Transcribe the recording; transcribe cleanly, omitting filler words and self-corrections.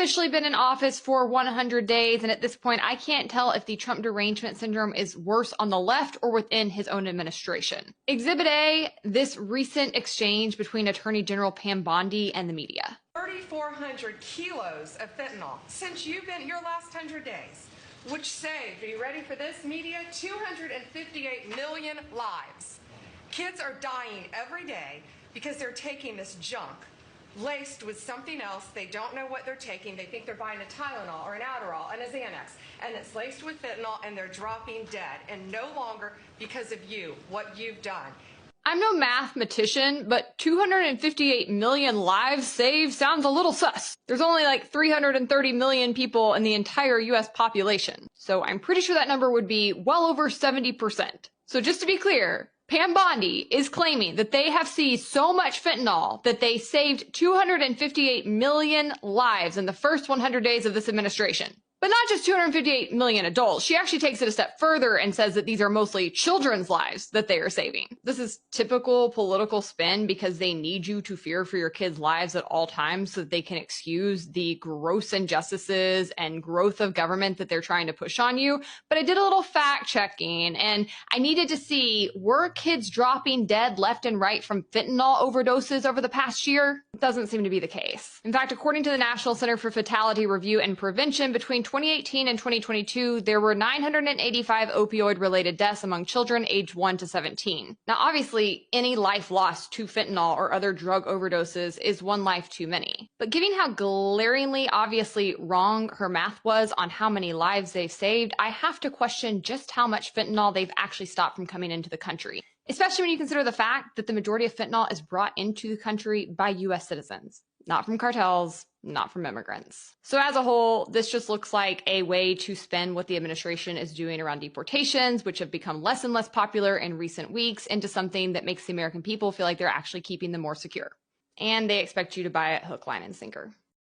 officially been in office for 100 days, and at this point, I can't tell if the Trump derangement syndrome is worse on the left or within his own administration. Exhibit A, this recent exchange between Attorney General Pam Bondi and the media. 3,400 kilos of fentanyl since you've been your last 100 days, which saved, are you ready for this, media? 258 million lives. Kids are dying every day because they're taking this junk laced with something else. They don't know what they're taking. They think they're buying a Tylenol or an Adderall and a Xanax, and it's laced with fentanyl, and they're dropping dead, and no longer because of you, what you've done. I'm no mathematician, but 258 million lives saved sounds a little sus. There's only like 330 million people in the entire US population, so I'm pretty sure that number would be well over 70%. So just to be clear, Pam Bondi is claiming that they have seized so much fentanyl that they saved 258 million lives in the first 100 days of this administration. But not just 258 million adults. She actually takes it a step further and says that these are mostly children's lives that they are saving. This is typical political spin because they need you to fear for your kids' lives at all times so that they can excuse the gross injustices and growth of government that they're trying to push on you. But I did a little fact checking, and I needed to see, were kids dropping dead left and right from fentanyl overdoses over the past year? It doesn't seem to be the case. In fact, according to the National Center for Fatality Review and Prevention, between 2018 and 2022, there were 985 opioid-related deaths among children aged 1 to 17. Now, obviously, any life lost to fentanyl or other drug overdoses is one life too many. But given how glaringly, obviously wrong her math was on how many lives they've saved, I have to question just how much fentanyl they've actually stopped from coming into the country, especially when you consider the fact that the majority of fentanyl is brought into the country by US citizens, not from cartels, not from immigrants. So as a whole, this just looks like a way to spin what the administration is doing around deportations, which have become less and less popular in recent weeks, into something that makes the American people feel like they're actually keeping them more secure. And they expect you to buy it hook, line, and sinker.